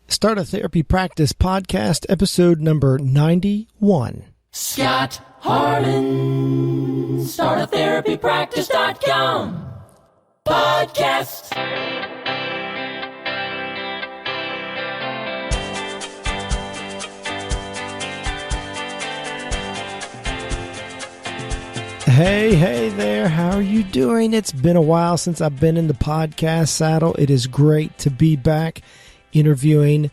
Start a Therapy Practice podcast, episode number 91. Scott Harmon, startatherapypractice.com podcast. Hey there, how are you doing? It's been a while since I've been in the podcast saddle. It is great to be back interviewing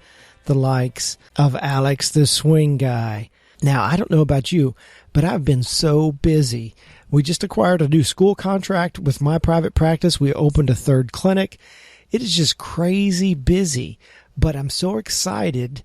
the likes of Alex, the swing guy. Now, I don't know about you, but I've been so busy. We just acquired a new school contract with my private practice. We opened a third clinic. It is just crazy busy, but I'm so excited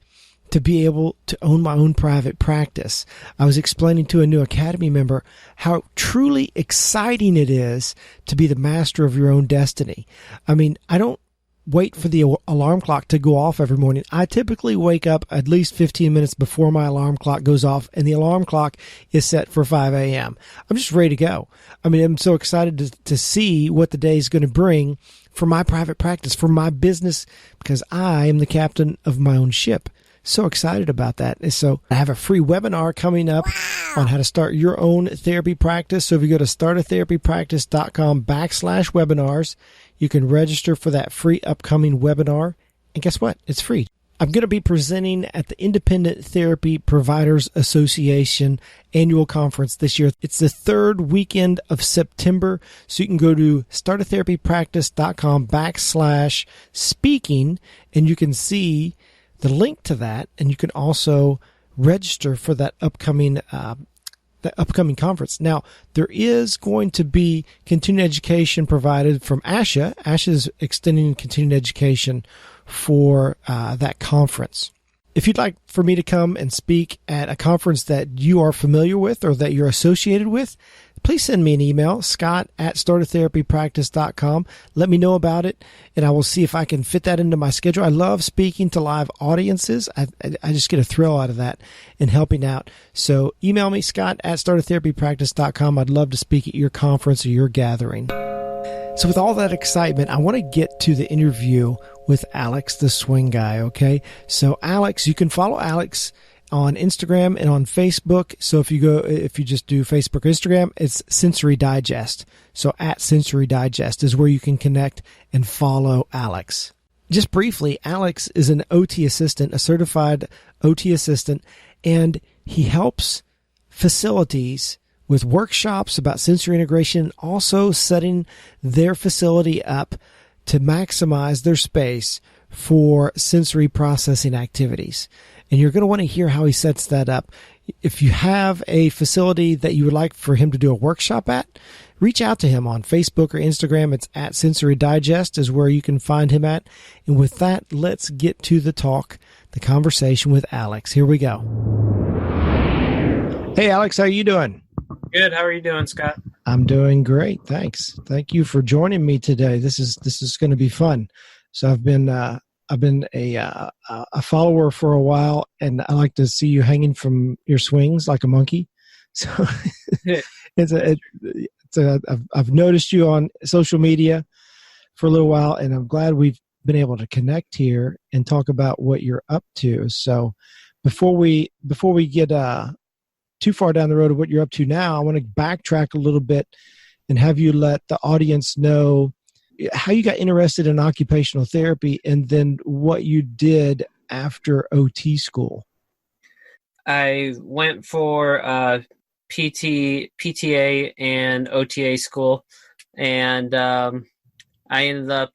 to be able to own my own private practice. I was explaining to a new Academy member how truly exciting it is to be the master of your own destiny. I mean, I don't wait for the alarm clock to go off every morning. I typically wake up at least 15 minutes before my alarm clock goes off, and the alarm clock is set for 5 a.m. I'm just ready to go. I mean, I'm so excited to see what the day is going to bring for my private practice, for my business, because I am the captain of my own ship. So excited about that. And so I have a free webinar coming up on how to start your own therapy practice. So if you go to startatherapypractice.com/webinars, you can register for that free upcoming webinar. And guess what? It's free. I'm going to be presenting at the Independent Therapy Providers Association annual conference this year. It's the third weekend of September. So you can go to startatherapypractice.com/speaking and you can see the link to that, and you can also register for that upcoming conference. Now, there is going to be continuing education provided from ASHA. ASHA is extending continuing education for that conference. If you'd like for me to come and speak at a conference that you are familiar with or that you're associated with, please send me an email, scott@startatherapypractice.com. Let me know about it, and I will see if I can fit that into my schedule. I love speaking to live audiences. I just get a thrill out of that and helping out. So email me, scott@startatherapypractice.com. I'd love to speak at your conference or your gathering. So with all that excitement, I want to get to the interview with Alex, the swing guy, okay? So Alex, you can follow Alex on Instagram and on Facebook. So if you just do Facebook or Instagram, it's Sensory Digest. So at Sensory Digest is where you can connect and follow Alex. Just briefly, Alex is an OT assistant, a certified OT assistant, and he helps facilities with workshops about sensory integration, also setting their facility up to maximize their space for sensory processing activities. And you're going to want to hear how he sets that up. If you have a facility that you would like for him to do a workshop at, reach out to him on Facebook or Instagram. It's at Sensory Digest is where you can find him at. And with that, let's get to the conversation with Alex. Here we go. Hey, Alex, how are you doing? Good. How are you doing, Scott? I'm doing great. Thanks. Thank you for joining me today. This is going to be fun. So I've been a follower for a while, and I like to see you hanging from your swings like a monkey. So I've noticed you on social media for a little while, and I'm glad we've been able to connect here and talk about what you're up to. So before we get too far down the road of what you're up to now, I want to backtrack a little bit and have you let the audience know how you got interested in occupational therapy and then what you did after OT school. I went for PTA and OTA school, and I ended up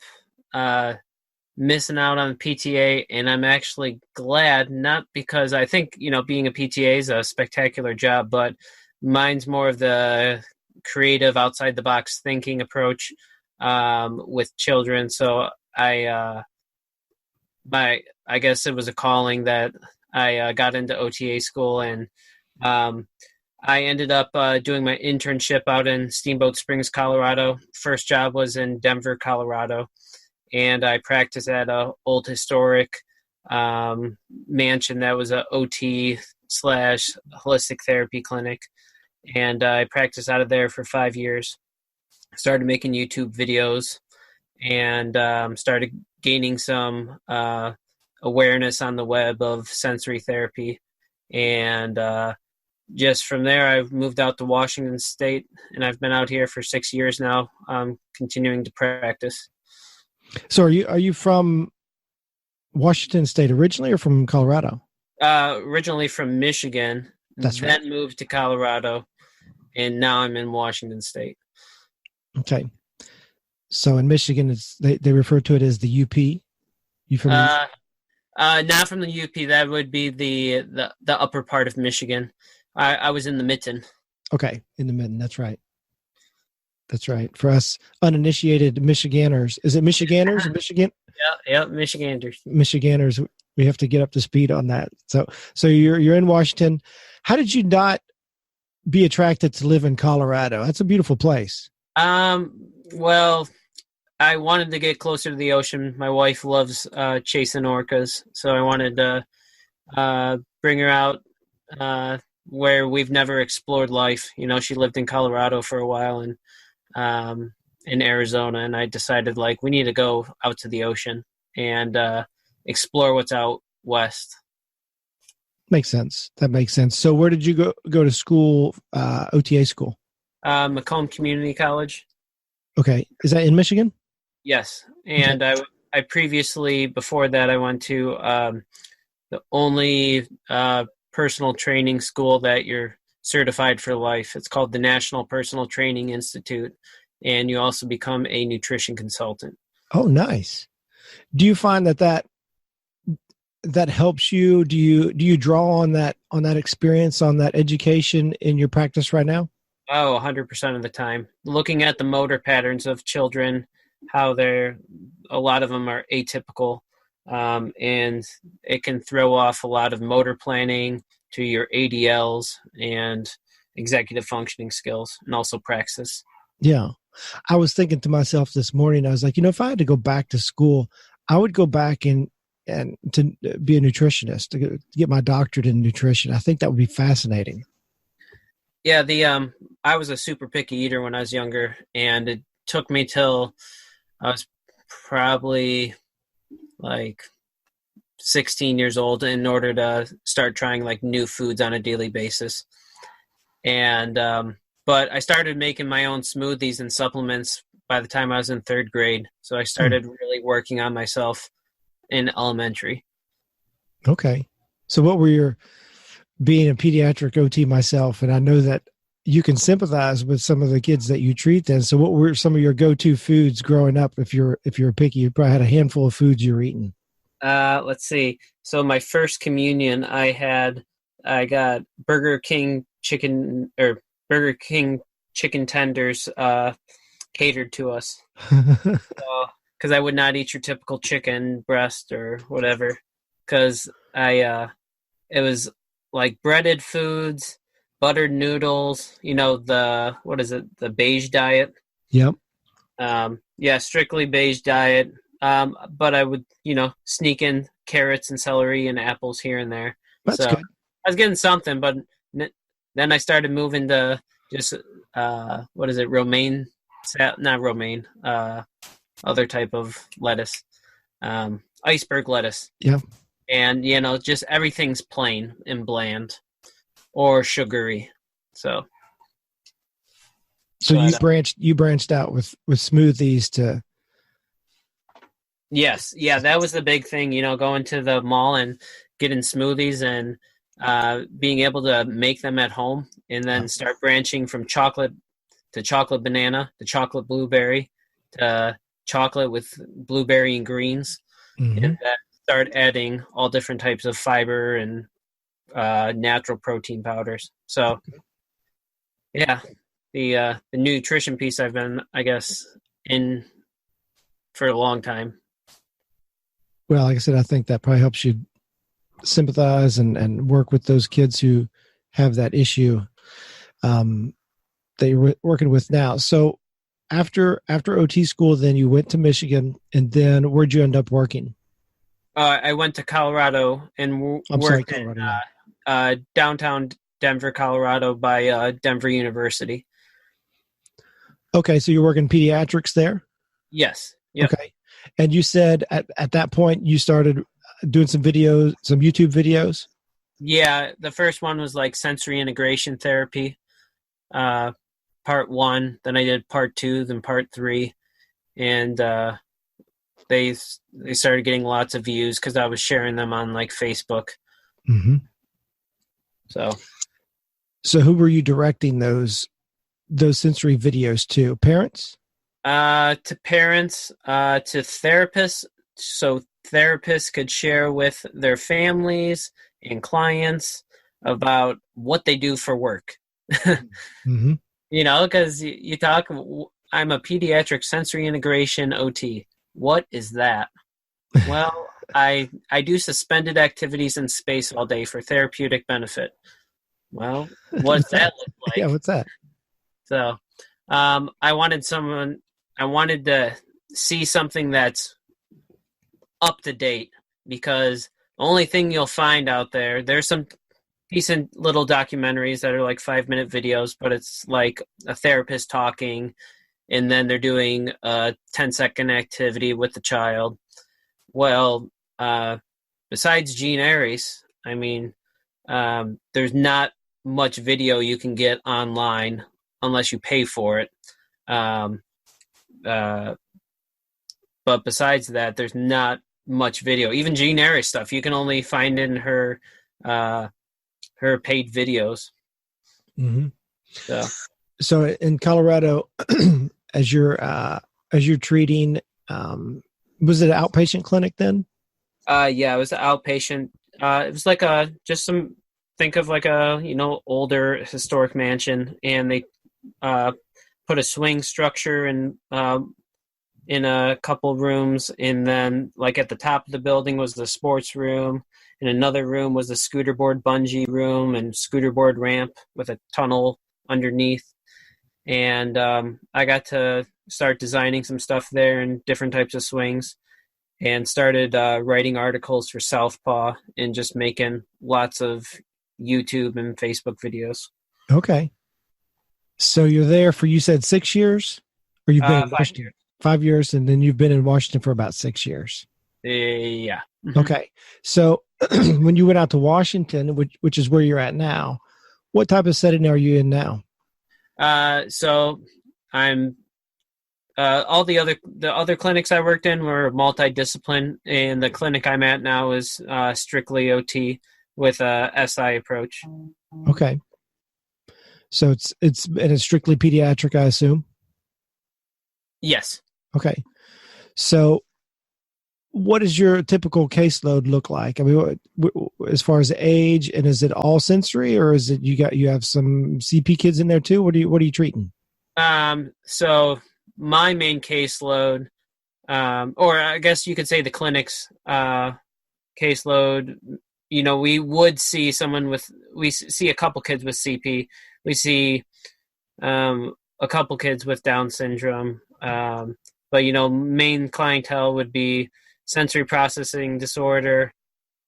missing out on PTA, and I'm actually glad, not because I think, being a PTA is a spectacular job, but mine's more of the creative, outside the box thinking approach with children. So I guess it was a calling that I got into OTA school, and I ended up doing my internship out in Steamboat Springs, Colorado. First job was in Denver, Colorado. And I practiced at an old historic mansion that was a OT/holistic therapy clinic. And I practiced out of there for 5 years. Started making YouTube videos and started gaining some awareness on the web of sensory therapy. And just from there, I've moved out to Washington State, and I've been out here for 6 years now, continuing to practice. So are you from Washington State originally, or from Colorado? Originally from Michigan, That's then right. moved to Colorado, and now I'm in Washington State. Okay. So in Michigan, they refer to it as the UP. You from? Not from the UP. That would be the upper part of Michigan. I was in the mitten. Okay, in the mitten. That's right. That's right. For us uninitiated Michiganders, is it Michiganders or Michigan? Yeah, Michiganders. Michiganders, we have to get up to speed on that. So you're in Washington. How did you not be attracted to live in Colorado? That's a beautiful place. Well, I wanted to get closer to the ocean. My wife loves chasing orcas, so I wanted to bring her out where we've never explored life. You know, she lived in Colorado for a while and in Arizona, and I decided, like, we need to go out to the ocean and explore what's out west. Makes sense. That makes sense. So where did you go to school, OTA school? Macomb Community College. Okay. Is that in Michigan? Yes. And okay. I previously, before that, I went to the only personal training school that you're certified for life. It's called the National Personal Training Institute, and you also become a nutrition consultant. Oh, nice. Do you find that helps you? Do you draw on that experience, on that education in your practice right now? Oh, 100% of the time. Looking at the motor patterns of children, how a lot of them are atypical, and it can throw off a lot of motor planning to your ADLs and executive functioning skills, and also praxis. Yeah. I was thinking to myself this morning, I was like, if I had to go back to school, I would go back and to be a nutritionist, to get my doctorate in nutrition. I think that would be fascinating. Yeah, I was a super picky eater when I was younger, and it took me till I was probably like 16 years old in order to start trying like new foods on a daily basis. And but I started making my own smoothies and supplements by the time I was in third grade. So I started really working on myself in elementary. Okay. So what were being a pediatric OT myself, and I know that you can sympathize with some of the kids that you treat then. So what were some of your go-to foods growing up? If you're picky, you probably had a handful of foods you were eating. Let's see. So my first communion, I got Burger King chicken tenders catered to us. Because I would not eat your typical chicken breast or whatever. Because it was like breaded foods, buttered noodles, the beige diet. Yep. Yeah, strictly beige diet. But I would, sneak in carrots and celery and apples here and there. That's good. I was getting something, but then I started moving to just, romaine, not romaine, other type of lettuce, iceberg lettuce. Yeah. And, just everything's plain and bland or sugary. So you branched out with smoothies to. Yes. Yeah. That was the big thing, going to the mall and getting smoothies and being able to make them at home, and then start branching from chocolate to chocolate banana to chocolate blueberry to chocolate with blueberry and greens. Mm-hmm. And then start adding all different types of fiber and natural protein powders. So yeah, the nutrition piece I've been, I guess, in for a long time. Well, like I said, I think that probably helps you sympathize and work with those kids who have that issue that you're working with now. So after OT school, then you went to Michigan, and then where'd you end up working? I went to Colorado and worked in downtown Denver, Colorado by Denver University. Okay, so you're working pediatrics there? Yes. Yep. Okay. And you said at that point you started doing some videos, some YouTube videos? Yeah, the first one was like sensory integration therapy, part one. Then I did part two, then part three, and they started getting lots of views because I was sharing them on like Facebook. Mm-hmm. So who were you directing those sensory videos to? Parents? To parents, to therapists, so therapists could share with their families and clients about what they do for work. Mm-hmm. Because you talk, I'm a pediatric sensory integration OT. What is that? Well, I do suspended activities in space all day for therapeutic benefit. Well, what does that look like? Yeah, what's that? So, I wanted to see something that's up to date, because the only thing you'll find out there's some decent little documentaries that are like 5-minute videos, but it's like a therapist talking, and then they're doing a 10-second activity with the child. Well, besides Gene Aries, I mean, there's not much video you can get online unless you pay for it. But besides that, there's not much video. Even Gene Aries stuff, you can only find in her paid videos. Mm-hmm. So in Colorado, as you're treating, was it an outpatient clinic then? Yeah, it was an outpatient. It was like think of like a older historic mansion, and they put a swing structure in a couple rooms, and then like at the top of the building was the sports room, and another room was the scooter board bungee room and scooter board ramp with a tunnel underneath. And I got to start designing some stuff there and different types of swings, and started writing articles for Southpaw and just making lots of YouTube and Facebook videos. Okay. So you're there for, you said 6 years? Or you've been in 5 Washington? years. 5 years, and then you've been in Washington for about 6 years. Yeah. Okay. So when you went out to Washington, which is where you're at now, what type of setting are you in now? So I'm all the other clinics I worked in were multidiscipline, and the clinic I'm at now is strictly OT with a SI approach. Okay. So it's strictly pediatric, I assume? Yes. Okay. So what does your typical caseload look like? I mean, as far as age, and is it all sensory, or is it you have some CP kids in there too? What are you treating? So my main caseload, or I guess you could say the clinic's caseload, we would see we see a couple kids with CP. We see a couple kids with Down syndrome. But, main clientele would be sensory processing disorder,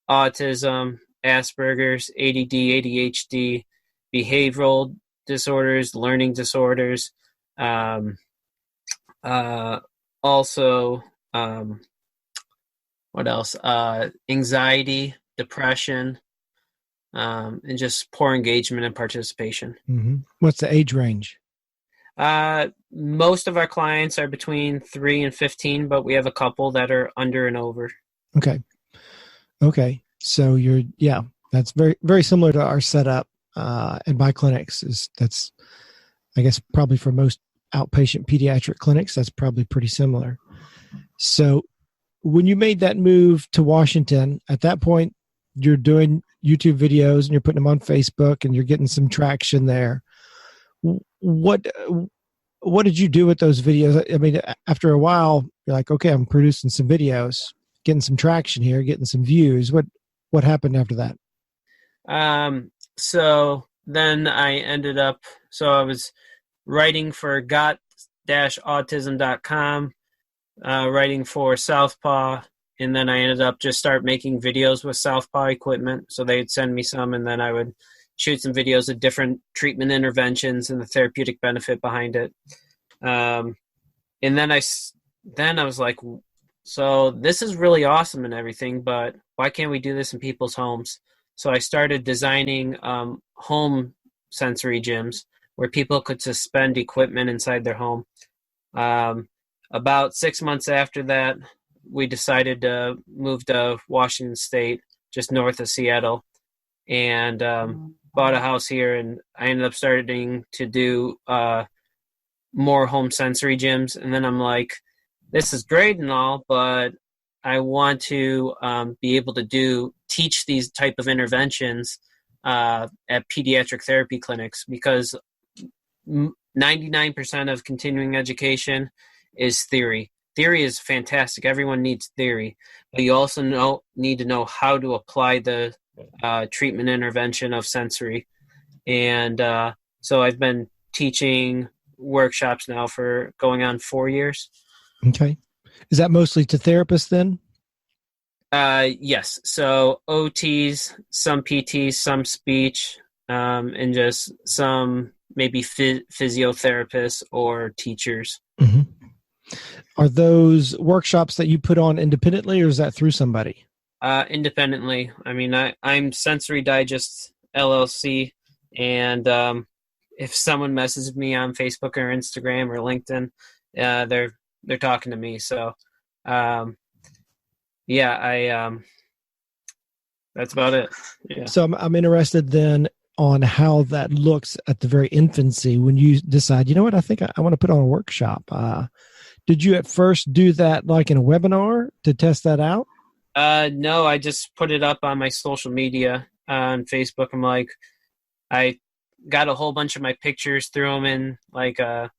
autism, Asperger's, ADD, ADHD, behavioral disorders, learning disorders. Also, what else? Anxiety, depression, and just poor engagement and participation. Mm-hmm. What's the age range? Most of our clients are between 3 and 15, but we have a couple that are under and over. Okay. So that's very, very similar to our setup in my clinics. That's, I guess, probably for most outpatient pediatric clinics, that's probably pretty similar. So when you made that move to Washington, at that point, you're doing YouTube videos and you're putting them on Facebook and you're getting some traction there. What did you do with those videos? I mean, after a while, you're like, okay, I'm producing some videos, getting some traction here, getting some views. What happened after that? So then I was writing for got-autism.com, writing for Southpaw, and then I ended up just start making videos with Southpaw equipment. So they'd send me some, and then I would shoot some videos of different treatment interventions and the therapeutic benefit behind it. And then I was like, so this is really awesome and everything, but why can't we do this in people's homes? So I started designing home sensory gyms where people could suspend equipment inside their home. About 6 months after that, we decided to move to Washington State, just north of Seattle, and bought a house here. And I ended up starting to do more home sensory gyms. And then I'm like, this is great and all, but I want to be able to teach these type of interventions at pediatric therapy clinics, because 99% of continuing education is theory. Theory is fantastic. Everyone needs theory, but you also need to know how to apply the treatment intervention of sensory. And so I've been teaching workshops now for going on 4 years. Okay. Is that mostly to therapists then? Yes. So OTs, some PTs, some speech, and just some maybe physiotherapists or teachers. Mm-hmm. Are those workshops that you put on independently, or is that through somebody? Independently. I mean, I'm Sensory Digest LLC, and if someone messages me on Facebook or Instagram or LinkedIn, they're talking to me. So, that's about it. Yeah. So I'm interested then on how that looks at the very infancy when you decide, you know what, I think I want to put on a workshop. Did you at first do that like in a webinar to test that out? No, I just put it up on my social media on Facebook. I'm like, I got a whole bunch of my pictures, threw them in like a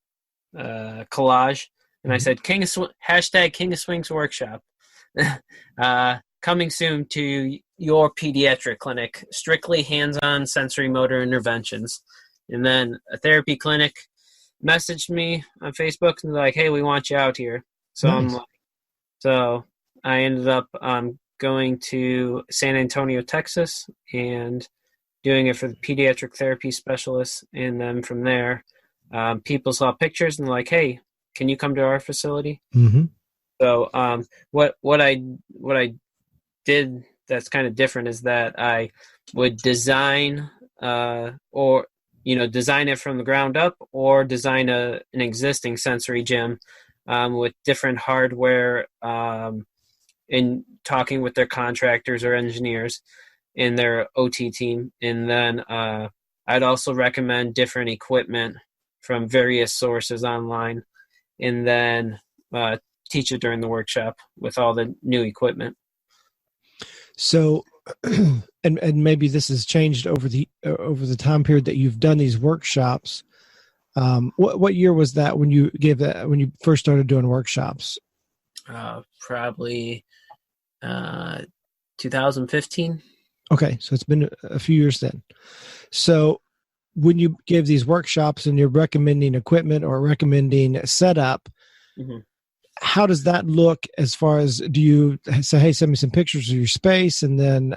collage, and I said, hashtag King of Swings workshop. Coming soon to your pediatric clinic, strictly hands-on sensory motor interventions. And then a therapy clinic messaged me on Facebook and like, hey, we want you out here. So nice. So I ended up going to San Antonio, Texas, and doing it for the pediatric therapy specialists. And then from there, people saw pictures and like, hey, can you come to our facility? Mm-hmm. So what I did that's kind of different is that I would design design it from the ground up, or design an existing sensory gym with different hardware, in talking with their contractors or engineers in their OT team. And then I'd also recommend different equipment from various sources online, and then teach it during the workshop with all the new equipment. So, and maybe this has changed over the time period that you've done these workshops. What year was that when you first started doing workshops? Probably 2015. Okay, so it's been a few years then. So when you give these workshops and you're recommending equipment or recommending setup, mm-hmm. How does that look as far as, do you say, hey, send me some pictures of your space, and then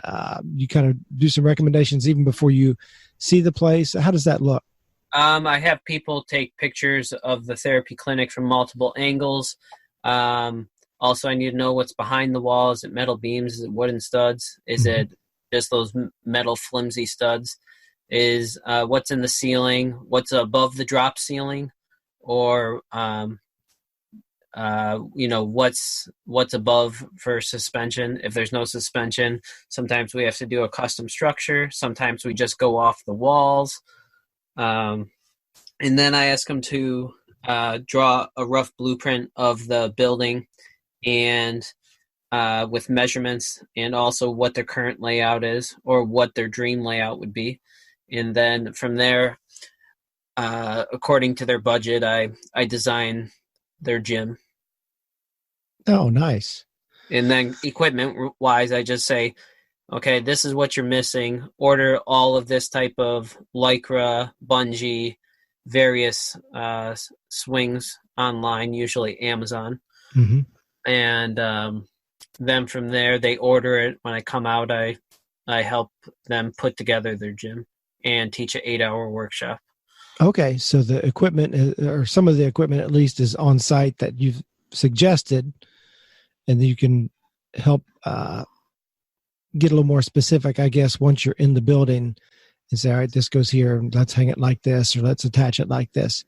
you kind of do some recommendations even before you see the place? How does that look? I have people take pictures of the therapy clinic from multiple angles. Also, I need to know what's behind the wall. Is it metal beams? Is it wooden studs? Is mm-hmm. it just those metal flimsy studs? Is what's in the ceiling? What's above the drop ceiling? Or what's above for suspension. If there's no suspension, sometimes we have to do a custom structure. Sometimes we just go off the walls. And then I ask them to draw a rough blueprint of the building, and with measurements, and also what their current layout is, or what their dream layout would be. And then from there, according to their budget, I design their gym. Oh, nice. And then equipment wise, I just say, okay, this is what you're missing. Order all of this type of Lycra, bungee, various swings online, usually Amazon. Mm-hmm. And then from there, they order it. When I come out, I help them put together their gym and teach an 8-hour workshop. Okay, so the equipment, or some of the equipment at least, is on site that you've suggested, and then you can help get a little more specific, I guess, once you're in the building and say, all right, this goes here, let's hang it like this, or let's attach it like this.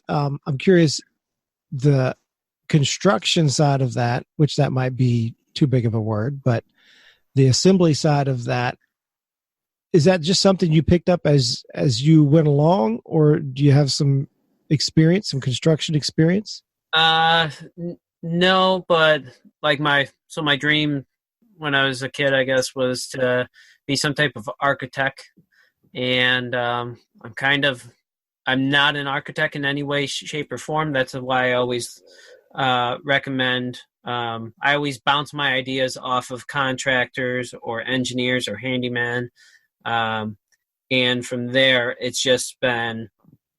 I'm curious, the construction side of that, which that might be too big of a word, but the assembly side of that, is that just something you picked up as you went along, or do you have some experience, some construction experience? No, but like my dream when I was a kid, I guess, was to be some type of architect. And I'm not an architect in any way, shape, or form. That's why I always recommend, I always bounce my ideas off of contractors or engineers or handyman. And from there, it's just been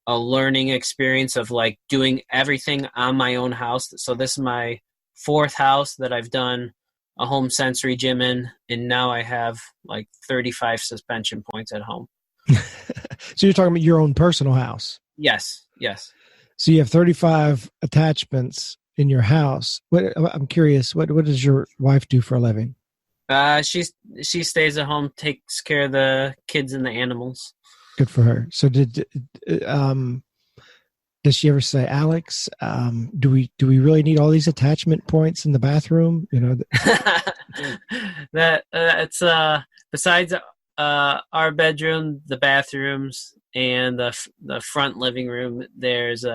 a learning experience of like doing everything on my own house. So this is my 4th house that I've done a home sensory gym in, and now I have like 35 suspension points at home. So you're talking about your own personal house? Yes. So you have 35 attachments in your house. I'm curious, what does your wife do for a living? She stays at home, takes care of the kids and the animals. Good for her. So does she ever say, Alex, do we really need all these attachment points in the bathroom? You know, that's besides our bedroom, the bathrooms, and the front living room, there's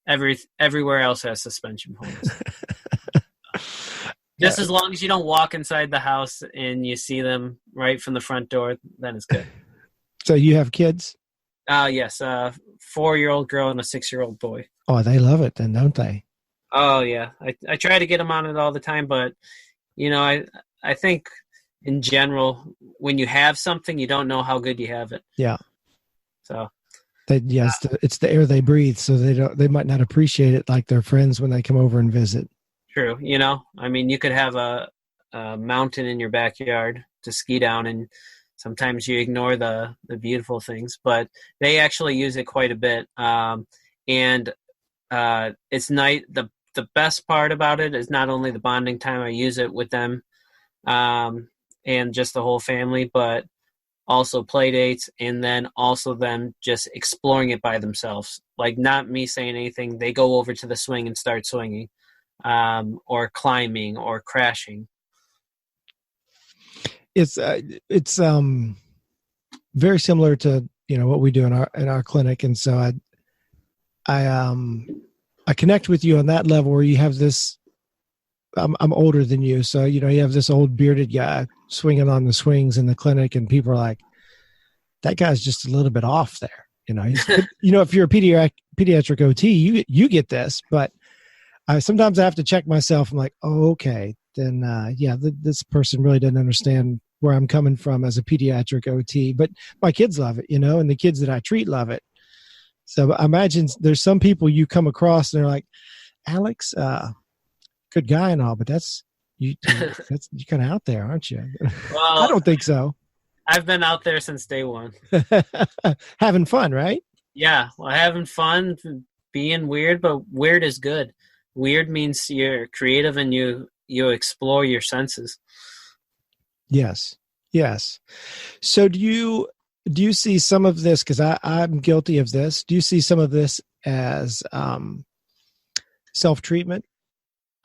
everywhere else has suspension points. Just as long as you don't walk inside the house and you see them right from the front door, then it's good. So you have kids? Yes, 4-year-old girl and a 6-year-old boy. Oh, they love it then, don't they? Oh yeah, I try to get them on it all the time, but you know, I think in general, when you have something, you don't know how good you have it. Yeah. So. It's the air they breathe, so they might not appreciate it like their friends when they come over and visit. True. You know, I mean, you could have a mountain in your backyard to ski down, and sometimes you ignore the beautiful things, but they actually use it quite a bit. And it's nice. The best part about it is not only the bonding time I use it with them, and just the whole family, but also play dates, and then also them just exploring it by themselves. Like not me saying anything. They go over to the swing and start swinging, or climbing or crashing. It's very similar to, you know, what we do in our clinic. And so I connect with you on that level where you have this, I'm older than you. So, you know, you have this old bearded guy swinging on the swings in the clinic, and people are like, that guy's just a little bit off there. You know, you know, if you're a pediatric OT, you get this, but sometimes I have to check myself. I'm like, oh, okay, then, this person really doesn't understand where I'm coming from as a pediatric OT, but my kids love it, you know, and the kids that I treat love it. So I imagine there's some people you come across and they're like, Alex, good guy and all, but you're kind of out there, aren't you? Well, I don't think so. I've been out there since day one. Having fun, right? Yeah, well, having fun, being weird, but weird is good. Weird means you're creative and you explore your senses. Yes. So do you see some of this, because I'm guilty of this, do you see some of this as self-treatment?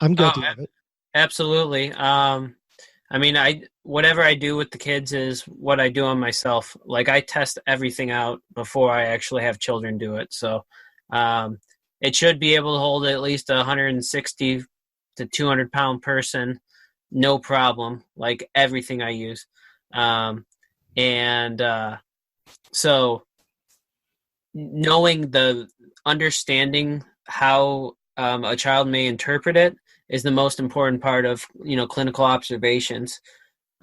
I'm guilty of it. Absolutely. I mean, whatever I do with the kids is what I do on myself. Like I test everything out before I actually have children do it. So it should be able to hold at least a 160 to 200 pound person, no problem. Like everything I use. So understanding how a child may interpret it is the most important part of, you know, clinical observations.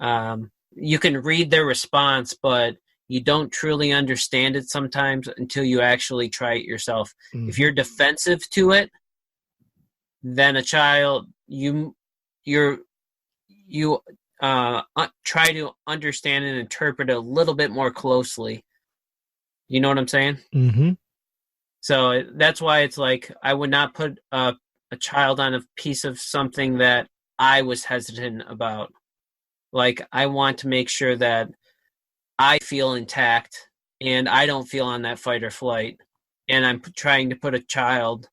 You can read their response, but you don't truly understand it sometimes until you actually try it yourself. Mm-hmm. If you're defensive to it, then a child, you try to understand and interpret it a little bit more closely. You know what I'm saying? Mm-hmm. So that's why it's like I would not put a a child on a piece of something that I was hesitant about. Like, I want to make sure that I feel intact and I don't feel on that fight or flight. And I'm trying to put a child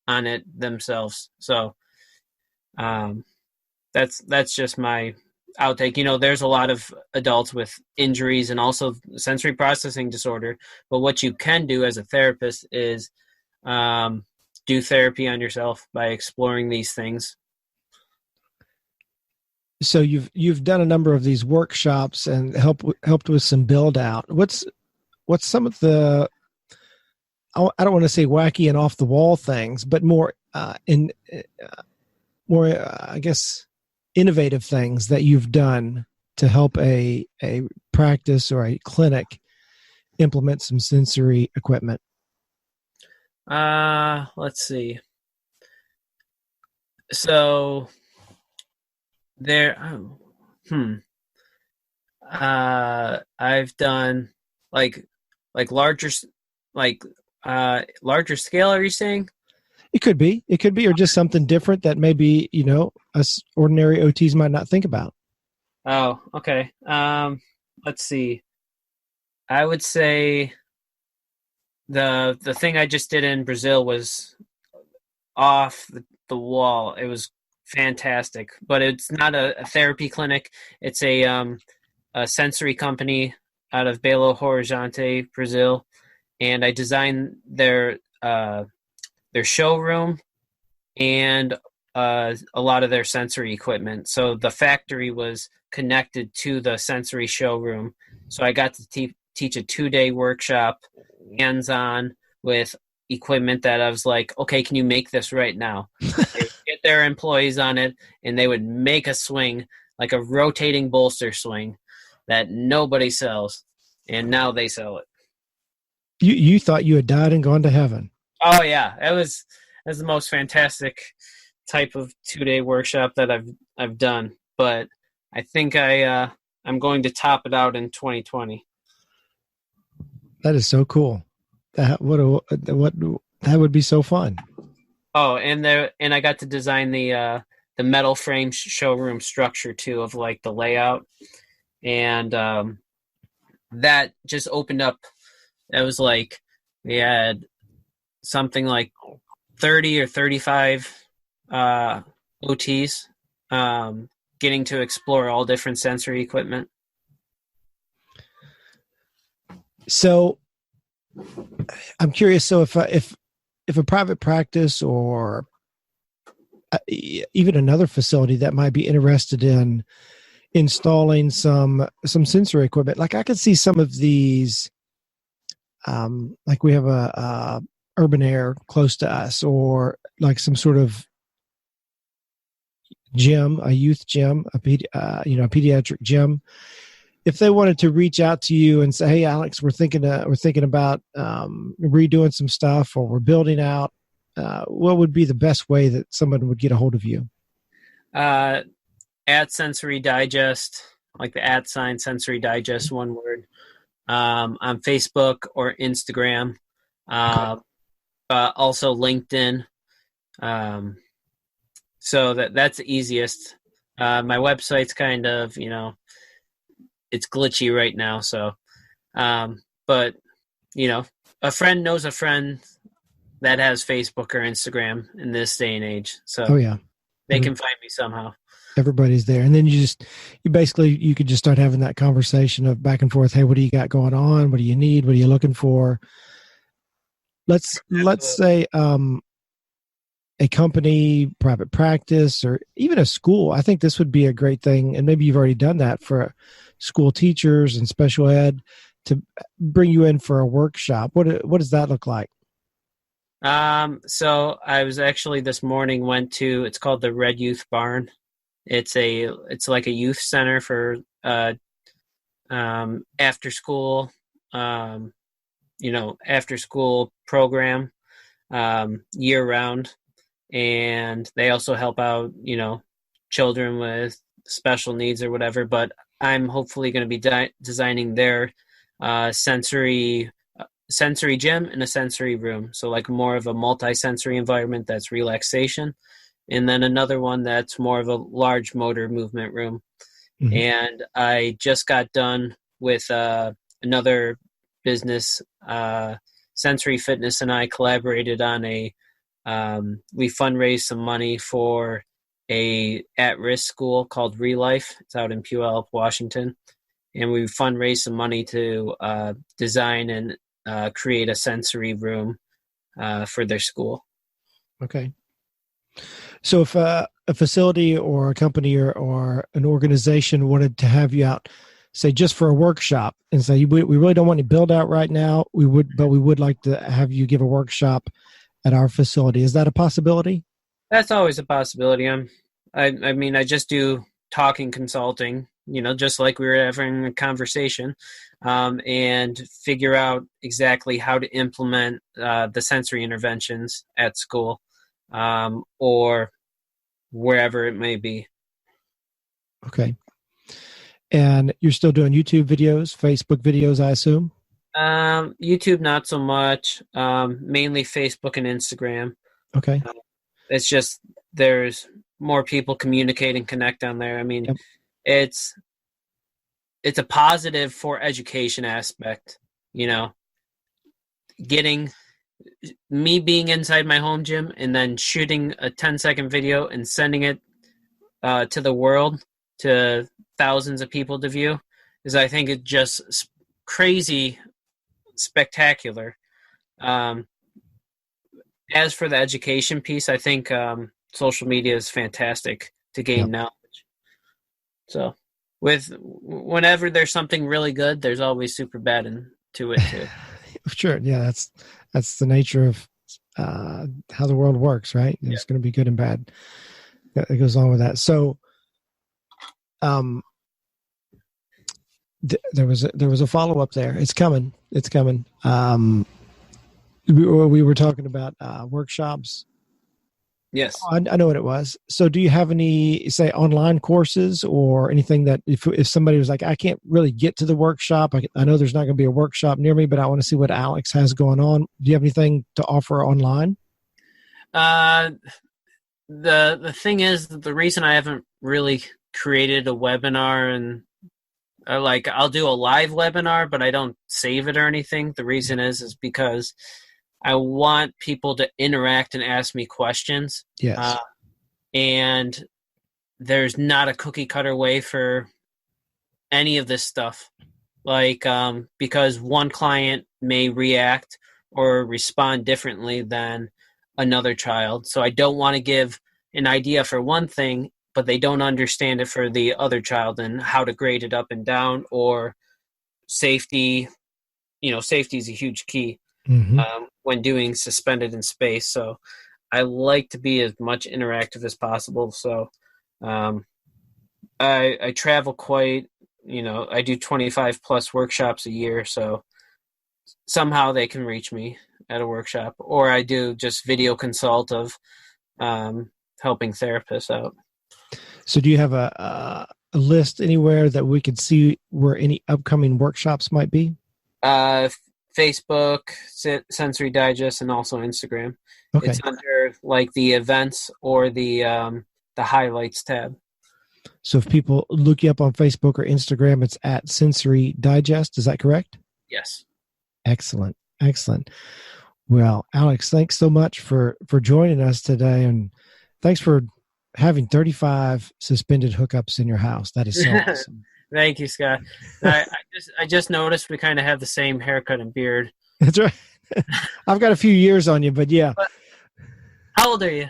on it themselves. So that's just my outtake. You know, there's a lot of adults with injuries and also sensory processing disorder. But what you can do as a therapist is do therapy on yourself by exploring these things. So you've done a number of these workshops and helped with some build out. What's some of the, I don't want to say wacky and off the wall things, but more I guess innovative things that you've done to help a practice or a clinic implement some sensory equipment? Let's see. So there, I've done like larger, larger scale. Are you saying? It could be, or just something different that maybe, us ordinary OTs might not think about. Oh, okay. Let's see. I would say the thing I just did in Brazil was off the wall. It was fantastic, but it's not a therapy clinic. It's a sensory company out of Belo Horizonte, Brazil, and I designed their showroom and a lot of their sensory equipment. So the factory was connected to the sensory showroom. So I got to teach a 2-day workshop, hands-on, with equipment that I was like, okay, can you make this right now? They would get their employees on it, and they would make a swing, like a rotating bolster swing that nobody sells, and now they sell it. You thought you had died and gone to heaven. Oh yeah, that was the most fantastic type of 2-day workshop that I've done. But I think I'm going to top it out in 2020. That is so cool. That would be so fun. Oh, and I got to design the metal frame showroom structure too, of like the layout, and that just opened up. It was like we had something like 30 or 35 OTs getting to explore all different sensory equipment. So I'm curious. So if a private practice or even another facility that might be interested in installing some sensory equipment, like I could see some of these, like we have a urban air close to us, or like some sort of gym, a youth gym, a pediatric gym. If they wanted to reach out to you and say, "Hey, Alex, we're thinking about redoing some stuff, or we're building out," what would be the best way that someone would get a hold of you? At Sensory Digest, like the @ sign Sensory Digest, one word, on Facebook or Instagram, also LinkedIn. So that's the easiest. My website's kind of, it's glitchy right now. So, but a friend knows a friend that has Facebook or Instagram in this day and age. So they can find me somehow. Everybody's there. And then you could just start having that conversation of back and forth. Hey, what do you got going on? What do you need? What are you looking for? Let's say, a company, private practice, or even a school. I think this would be a great thing. And maybe you've already done that for school teachers and special ed, to bring you in for a workshop. What does that look like? So I was actually this morning it's called the Red Youth Barn. It's like a youth center for after school, after school program, year round. And they also help out, children with special needs or whatever. But I'm hopefully going to be designing their sensory sensory gym and a sensory room. So like more of a multi-sensory environment that's relaxation. And then another one that's more of a large motor movement room. Mm-hmm. And I just got done with another business. Sensory Fitness and I collaborated on we fundraised some money for a at-risk school called Relife. It's out in Puyallup, Washington. And we fundraised some money to design and create a sensory room for their school. Okay. So if a facility or a company or an organization wanted to have you out, say just for a workshop, and say we really don't want to build out right now, but we would like to have you give a workshop at our facility. Is that a possibility? That's always a possibility. I mean, I just do talking consulting, just like we were having a conversation, and figure out exactly how to implement the sensory interventions at school or wherever it may be. Okay. And you're still doing YouTube videos, Facebook videos, I assume? YouTube, not so much. Mainly Facebook and Instagram. Okay. It's just there's more people communicate and connect on there. I mean, yep. It's a positive for education aspect, getting me being inside my home gym and then shooting a 10-second video and sending it to the world, to thousands of people to view, is I think it's just crazy spectacular. As for the education piece, I think social media is fantastic to gain knowledge. So whenever there's something really good, there's always super bad to it too. Sure. Yeah, that's the nature of how the world works, right? There's going to be good and bad that goes on with that. So there was a follow-up there. It's coming. We were talking about workshops. Yes. I know what it was. So do you have any, say, online courses or anything that if somebody was like, I can't really get to the workshop, I know there's not going to be a workshop near me, but I want to see what Alex has going on. Do you have anything to offer online? The thing is, the reason I haven't really created a webinar and I'll do a live webinar, but I don't save it or anything. The reason is because I want people to interact and ask me questions. Yes. And there's not a cookie cutter way for any of this stuff. Because one client may react or respond differently than another child. So I don't want to give an idea for one thing, but they don't understand it for the other child and how to grade it up and down, or safety. Safety is a huge key. Mm-hmm. When doing suspended in space. So I like to be as much interactive as possible. So I travel quite, I do 25 plus workshops a year. So somehow they can reach me at a workshop, or I do just video consult of helping therapists out. So do you have a list anywhere that we could see where any upcoming workshops might be? Facebook, Sensory Digest, and also Instagram. Okay. It's under the events or the highlights tab. So if people look you up on Facebook or Instagram, it's at Sensory Digest. Is that correct? Yes. Excellent. Well, Alex, thanks so much for joining us today, and thanks for having 35 suspended hookups in your house. That is so awesome. Thank you, Scott. I just noticed we kind of have the same haircut and beard. That's right. I've got a few years on you, but yeah. But how old are you?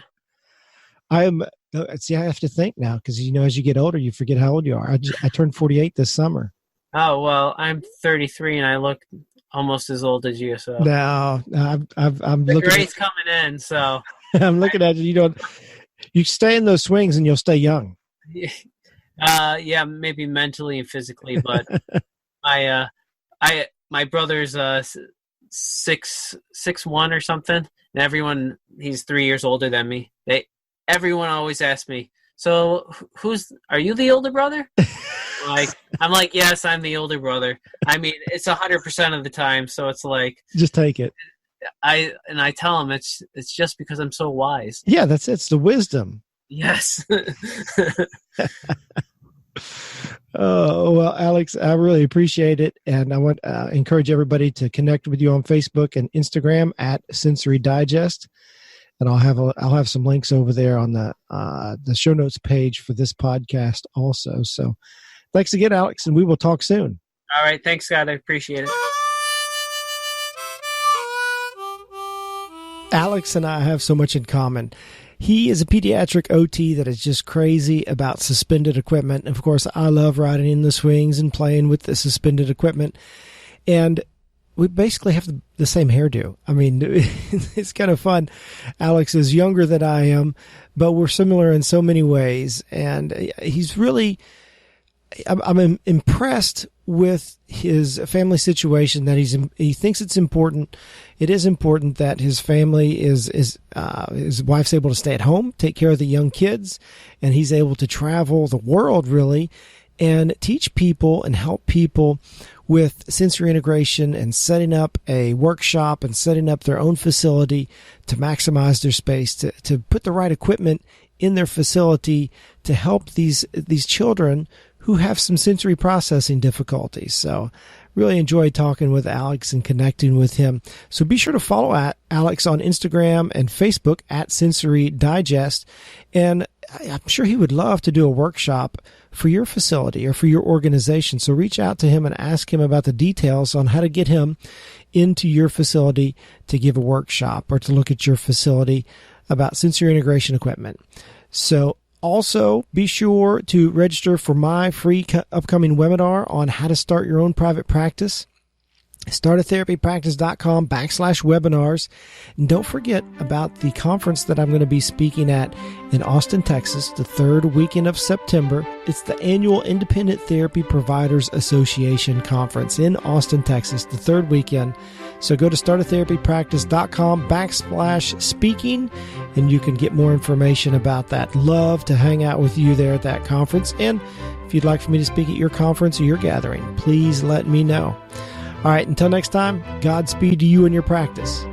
I have to think now because, as you get older, you forget how old you are. I turned 48 this summer. Oh, well, I'm 33 and I look almost as old as you. So no, I'm the looking. grade's coming in, so I'm looking at you. You stay in those swings and you'll stay young. Yeah, maybe mentally and physically, but my brother's 6'1" or something, and he's 3 years older than me. Everyone always asks me, so are you the older brother? I'm like, yes, I'm the older brother. I mean, it's 100% of the time. So it's like, just take it. I tell him it's just because I'm so wise. Yeah, that's it. It's the wisdom. Yes. Oh, well, Alex, I really appreciate it. And I want to encourage everybody to connect with you on Facebook and Instagram at Sensory Digest. And I'll have some links over there on the show notes page for this podcast also. So thanks again, Alex, and we will talk soon. All right. Thanks, Scott. I appreciate it. Alex and I have so much in common. He is a pediatric OT that is just crazy about suspended equipment. Of course, I love riding in the swings and playing with the suspended equipment. And we basically have the same hairdo. I mean, it's kind of fun. Alex is younger than I am, but we're similar in so many ways. And he's really, I'm impressed with his family situation, that he thinks it's important. It is important that his family his wife's able to stay at home, take care of the young kids, and he's able to travel the world really and teach people and help people with sensory integration and setting up a workshop and setting up their own facility to maximize their space, to put the right equipment in their facility to help these children who have some sensory processing difficulties. So really enjoyed talking with Alex and connecting with him. So be sure to follow Alex on Instagram and Facebook at Sensory Digest. And I'm sure he would love to do a workshop for your facility or for your organization. So reach out to him and ask him about the details on how to get him into your facility to give a workshop or to look at your facility about sensory integration equipment. So also, be sure to register for my free upcoming webinar on how to start your own private practice. startatherapypractice.com/webinars. And don't forget about the conference that I'm going to be speaking at in Austin, Texas, the third weekend of September. It's the annual Independent Therapy Providers Association Conference in Austin, Texas, the third weekend. So go to startatherapypractice.com/speaking, and you can get more information about that. Love to hang out with you there at that conference. And if you'd like for me to speak at your conference or your gathering, please let me know. All right, until next time, Godspeed to you and your practice.